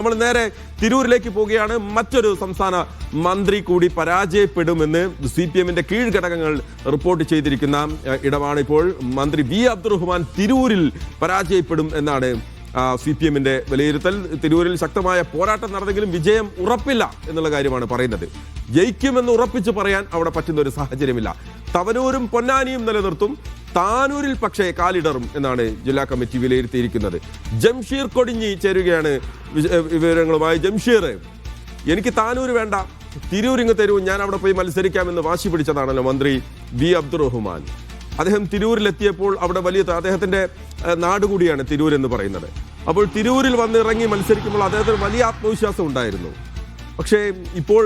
നമ്മൾ നേരെ തിരൂരിലേക്ക് പോവുകയാണ്. മറ്റൊരു സംസ്ഥാന മന്ത്രി കൂടി പരാജയപ്പെടുമെന്ന് CPM-ന്റെ കീഴ്ഘടകങ്ങൾ റിപ്പോർട്ട് ചെയ്തിരിക്കുന്ന ഇടമാണ് ഇപ്പോൾ. മന്ത്രി വി അബ്ദുറഹ്മാൻ തിരൂരിൽ പരാജയപ്പെടും എന്നാണ് CPM-ന്റെ വിലയിരുത്തൽ. തിരൂരിൽ ശക്തമായ പോരാട്ടം നടന്നെങ്കിലും വിജയം ഉറപ്പില്ല എന്നുള്ള കാര്യമാണ് പറയുന്നത്. ജയിക്കുമെന്ന് ഉറപ്പിച്ച് പറയാൻ അവിടെ പറ്റുന്ന ഒരു സാഹചര്യമില്ല. തവനൂരും പൊന്നാനിയും നിലനിർത്തും, താനൂരിൽ പക്ഷേ കാലിടറും എന്നാണ് ജില്ലാ കമ്മിറ്റി വിലയിരുത്തിയിരിക്കുന്നത്. ജംഷീർ കൊടിഞ്ഞി ചേരുകയാണ് വിവരങ്ങളുമായി. ജംഷീർ, എനിക്ക് താനൂർ വേണ്ട, തിരൂരിങ്ങ് തരൂ, ഞാൻ അവിടെ പോയി മത്സരിക്കാമെന്ന് വാശി പിടിച്ചതാണല്ലോ മന്ത്രി വി അബ്ദുറഹ്മാൻ. അദ്ദേഹം തിരൂരിലെത്തിയപ്പോൾ അവിടെ വലിയ അദ്ദേഹത്തിന്റെ നാടുകൂടിയാണ് തിരൂർ എന്ന് പറയുന്നത്. അപ്പോൾ തിരൂരിൽ വന്ന് ഇറങ്ങി മത്സരിക്കുമ്പോൾ അദ്ദേഹത്തിന് വലിയ ആത്മവിശ്വാസം ഉണ്ടായിരുന്നു. പക്ഷേ ഇപ്പോൾ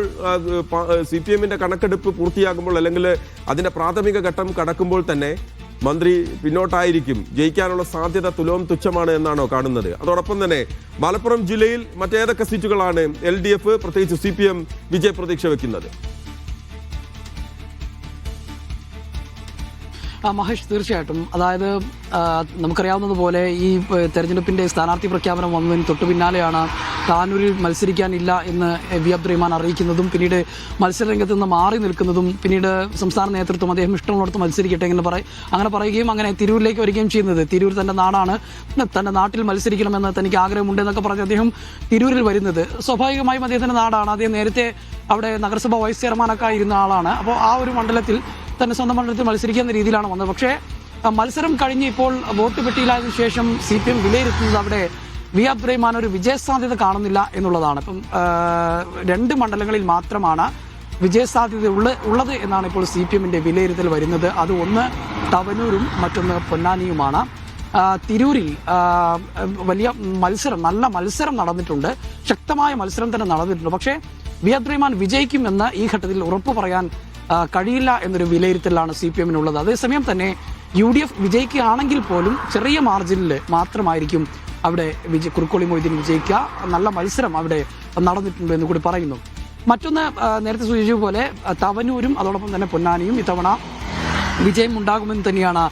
CPM-ന്റെ കണക്കെടുപ്പ് പൂർത്തിയാകുമ്പോൾ, അല്ലെങ്കിൽ അതിന്റെ പ്രാഥമിക ഘട്ടം കടക്കുമ്പോൾ തന്നെ മന്ത്രി പിന്നോട്ടായിരിക്കും. ജയിക്കാനുള്ള സാധ്യത തുലോം തുച്ഛമാണ് എന്നാണോ കാണുന്നത്? അതോടൊപ്പം തന്നെ മലപ്പുറം ജില്ലയിൽ മറ്റേതൊക്കെ സീറ്റുകളാണ് LDF പ്രത്യേകിച്ച് CPM വിജയപ്രതീക്ഷ വെക്കുന്നത്? മഹേഷ്, തീർച്ചയായിട്ടും. അതായത് നമുക്കറിയാവുന്നതുപോലെ ഈ തെരഞ്ഞെടുപ്പിന്റെ സ്ഥാനാർത്ഥി പ്രഖ്യാപനം വന്നതിന് തൊട്ടു പിന്നാലെയാണ് താനൂരിൽ മത്സരിക്കാനില്ല എന്ന് വി അബ്ദുറഹ്മാൻ അറിയിക്കുന്നതും പിന്നീട് മത്സരരംഗത്ത് നിന്ന് മാറി നിൽക്കുന്നതും പിന്നീട് സംസ്ഥാന നേതൃത്വം അദ്ദേഹം ഇഷ്ടമുള്ളിടത്ത് മത്സരിക്കട്ടെ അങ്ങനെ പറയുകയും അങ്ങനെ തിരൂരിലേക്ക് വരികയും ചെയ്യുന്നത്. തിരൂർ തന്റെ നാടാണ്, തന്റെ നാട്ടിൽ മത്സരിക്കണമെന്ന് തനിക്ക് ആഗ്രഹമുണ്ട് എന്നൊക്കെ പറഞ്ഞ് അദ്ദേഹം തിരൂരിൽ വരുന്നത് സ്വാഭാവികമായും അദ്ദേഹത്തിന്റെ നാടാണ്. അദ്ദേഹം നേരത്തെ അവിടെ നഗരസഭ വൈസ് ചെയർമാനൊക്കെ ആയിരുന്ന ആളാണ്. അപ്പോൾ ആ ഒരു മണ്ഡലത്തിൽ തന്നെ സ്വന്തം മണ്ഡലത്തിൽ മത്സരിക്കുന്ന രീതിയിലാണ് വന്നത്. പക്ഷേ മത്സരം കഴിഞ്ഞ് ഇപ്പോൾ വോട്ട് പെട്ടിയിലായതിനു ശേഷം CPM വിലയിരുത്തുന്നത് അവിടെ വി അബ്ദുറഹ്മാൻ ഒരു വിജയസാധ്യത കാണുന്നില്ല എന്നുള്ളതാണ്. ഇപ്പം 2 മണ്ഡലങ്ങളിൽ മാത്രമാണ് വിജയസാധ്യത ഉള്ളത് എന്നാണ് ഇപ്പോൾ CPM-ന്റെ വിലയിരുത്തൽ വരുന്നത്. അത് ഒന്ന് തവനൂരും മറ്റൊന്ന് പൊന്നാനിയുമാണ്. തിരൂരിൽ വലിയ മത്സരം, നല്ല മത്സരം നടന്നിട്ടുണ്ട്, ശക്തമായ മത്സരം തന്നെ നടന്നിട്ടുണ്ട്. പക്ഷേ വി അബ്ദുറഹ്മാൻ വിജയിക്കുമെന്ന് ഈ ഘട്ടത്തിൽ ഉറപ്പു പറയാൻ കഴിയില്ല എന്നൊരു വിലയിരുത്തലാണ് CPM-നുള്ളത്. അതേസമയം തന്നെ UDF വിജയിക്കുകയാണെങ്കിൽ പോലും ചെറിയ മാർജിനിൽ മാത്രമായിരിക്കും അവിടെ കുറുക്കോളി മൊയ്തീൻ വിജയിക്കുക. നല്ല മത്സരം അവിടെ നടന്നിട്ടുണ്ട് എന്ന് കൂടി പറയുന്നു. മറ്റൊന്ന്, നേരത്തെ സൂചിപ്പിച്ച പോലെ തവനൂരും അതോടൊപ്പം തന്നെ പൊന്നാനിയും ഇത്തവണ വിജയം ഉണ്ടാകുമെന്ന് തന്നെയാണ്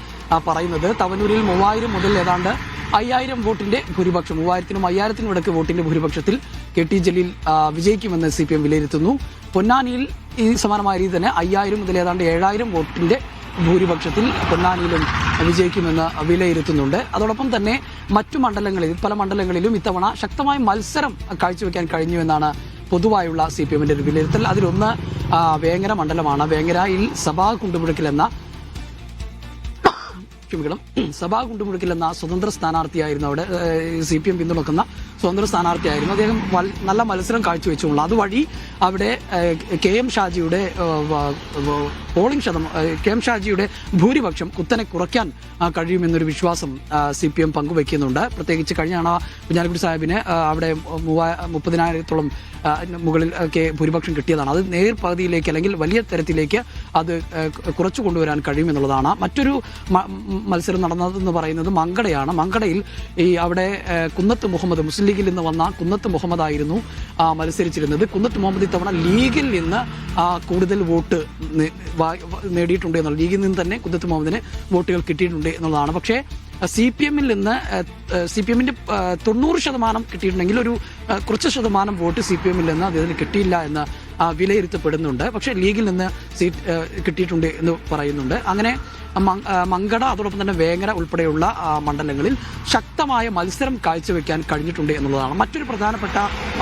പറയുന്നത്. തവനൂരിൽ 3000 മുതൽ ഏതാണ്ട് 5000 വോട്ടിന്റെ ഭൂരിപക്ഷം, 3000-നും 5000-നും ഇടയ്ക്ക് വോട്ടിന്റെ ഭൂരിപക്ഷത്തിൽ KT ജലീൽ വിജയിക്കുമെന്ന് CPM വിലയിരുത്തുന്നു. പൊന്നാനിയിൽ ഈ സമാനമായ രീതി തന്നെ 5000 മുതൽ ഏതാണ്ട് 7000 വോട്ടിന്റെ ഭൂരിപക്ഷത്തിൽ പൊന്നാനിയിലും വിജയിക്കുമെന്ന് വിലയിരുത്തുന്നുണ്ട്. അതോടൊപ്പം തന്നെ മറ്റു മണ്ഡലങ്ങളിൽ, പല മണ്ഡലങ്ങളിലും ഇത്തവണ ശക്തമായ മത്സരം കാഴ്ചവെക്കാൻ കഴിഞ്ഞു എന്നാണ് പൊതുവായുള്ള CPM-ന്റെ ഒരു വിലയിരുത്തൽ. അതിലൊന്ന് വേങ്ങര മണ്ഡലമാണ്. വേങ്ങരയിൽ സഭാ കുണ്ടുമുഴക്കിൽ എന്ന സ്വതന്ത്ര സ്ഥാനാർത്ഥിയായിരുന്നു. അവിടെ CPM പിന്തുണക്കുന്ന സ്വതന്ത്ര സ്ഥാനാർത്ഥിയായിരുന്നു. അദ്ദേഹം നല്ല മത്സരം കാഴ്ചവെച്ചുള്ള അതുവഴി അവിടെ KM ഷാജിയുടെ ഭൂരിപക്ഷം കുത്തനെ കുറയ്ക്കാൻ കഴിയുമെന്നൊരു വിശ്വാസം CPM പങ്കുവെക്കുന്നുണ്ട്. പ്രത്യേകിച്ച് കഴിഞ്ഞ തവണ കുഞ്ഞാലിക്കുട്ടി സാഹിബിന് അവിടെ 30,000-ത്തോളം മുകളിൽ ഭൂരിപക്ഷം കിട്ടിയതാണ്. അത് നേർപകുതിയിലേക്ക് അല്ലെങ്കിൽ വലിയ തരത്തിലേക്ക് അത് കുറച്ചു കൊണ്ടുവരാൻ കഴിയുമെന്നുള്ളതാണ്. മറ്റൊരു മത്സരം നടന്നതെന്ന് പറയുന്നത് മങ്കടയാണ്. മങ്കടയിൽ അവിടെ കുന്നത്ത് മുഹമ്മദ്, മുസ്ലിം ലീഗിൽ നിന്ന് വന്ന കുന്നത്ത് മുഹമ്മദ് ആയിരുന്നു മത്സരിച്ചിരുന്നത്. കുന്നത്ത് മുഹമ്മദ് ഇത്തവണ ലീഗിൽ നിന്ന് കൂടുതൽ വോട്ട് നേടിയിട്ടുണ്ട് എന്നുള്ള, ലീഗിൽ നിന്ന് തന്നെ കുന്നത്ത് മുഹമ്മദിന് വോട്ടുകൾ കിട്ടിയിട്ടുണ്ട് എന്നുള്ളതാണ്. പക്ഷേ CPM-ൽ നിന്ന് CPM-ന്റെ 90% കിട്ടിയിട്ടുണ്ടെങ്കിൽ ഒരു കുറച്ച് ശതമാനം വോട്ട് CPM-ൽ നിന്ന് അദ്ദേഹത്തിന് കിട്ടിയില്ല എന്ന് വിലയിരുത്തപ്പെടുന്നുണ്ട്. പക്ഷേ ലീഗിൽ നിന്ന് സീറ്റ് കിട്ടിയിട്ടുണ്ട് എന്ന് പറയുന്നുണ്ട്. അങ്ങനെ മങ്കട അതോടൊപ്പം തന്നെ വേങ്ങര ഉൾപ്പെടെയുള്ള മണ്ഡലങ്ങളിൽ ശക്തമായ മത്സരം കാഴ്ചവെക്കാൻ കഴിഞ്ഞിട്ടുണ്ട് എന്നുള്ളതാണ്. മറ്റൊരു പ്രധാനപ്പെട്ട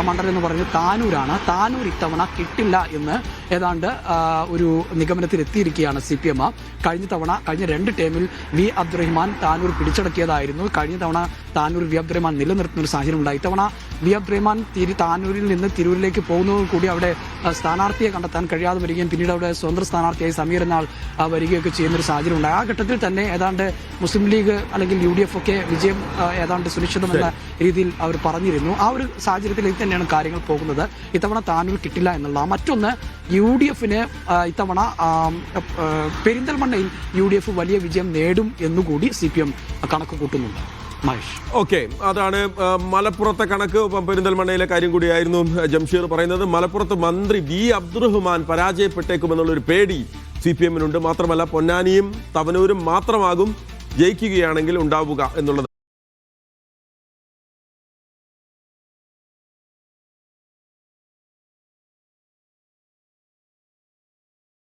മണ്ഡലം എന്ന് പറയുന്നത് താനൂരാണ്. താനൂർ ഇത്തവണ കിട്ടില്ല എന്ന് ഏതാണ്ട് ഒരു നിഗമനത്തിൽ എത്തിയിരിക്കുകയാണ് CPM. കഴിഞ്ഞ 2 ടേമിൽ വി അബ്ദുറഹ്മാൻ താനൂർ പിടിച്ചടക്കിയതായിരുന്നു. കഴിഞ്ഞ തവണ താനൂർ വി അബ്ദുറഹ്മാൻ നിലനിർത്തുന്ന ഒരു സാഹചര്യം ഉണ്ടായി. ഇത്തവണ വി അബ്ദുറഹ്മാൻ താനൂരിൽ നിന്ന് തിരൂരിലേക്ക് പോകുന്നതും കൂടി അവിടെ സ്ഥാനാർത്ഥിയെ കണ്ടെത്താൻ കഴിയാതെ വരികയും പിന്നീട് അവിടെ സ്വതന്ത്ര സ്ഥാനാർത്ഥിയായി സമീർ എന്നാൾ വരികയൊക്കെ ചെയ്യുന്നൊരു സാഹചര്യം ഉണ്ടായി. ആ ഘട്ടത്തിൽ തന്നെ ഏതാണ്ട് മുസ്ലിം ലീഗ് അല്ലെങ്കിൽ UDF ഒക്കെ വിജയം ഏതാണ്ട് സുനിശ്ചിതമെന്ന രീതിയിൽ അവർ പറഞ്ഞിരുന്നു. ആ ഒരു സാഹചര്യത്തിലേക്ക് തന്നെയാണ് കാര്യങ്ങൾ പോകുന്നത്. ഇത്തവണ താനൂർ കിട്ടില്ല എന്നുള്ള. മറ്റൊന്ന്, UDF-ന് ഇത്തവണ പെരിന്തൽമണ്ണയിൽ UDF വലിയ വിജയം നേടും എന്നുകൂടി CPM കണക്ക് കൂട്ടുന്നുണ്ട്. മഹേഷ്, ഓക്കെ, അതാണ് മലപ്പുറത്തെ കണക്ക്. പെരിന്തൽമണ്ണയിലെ കാര്യം കൂടിയായിരുന്നു ജംഷീർ പറയുന്നത്. മലപ്പുറത്ത് മന്ത്രി വി അബ്ദുറഹ്മാൻ പരാജയപ്പെട്ടേക്കുമെന്നുള്ളൊരു പേടി CPM-നുണ്ട്. മാത്രമല്ല പൊന്നാനിയും തവനൂരും മാത്രമാകും ജയിക്കുകയാണെങ്കിൽ ഉണ്ടാവുക എന്നുള്ളത്.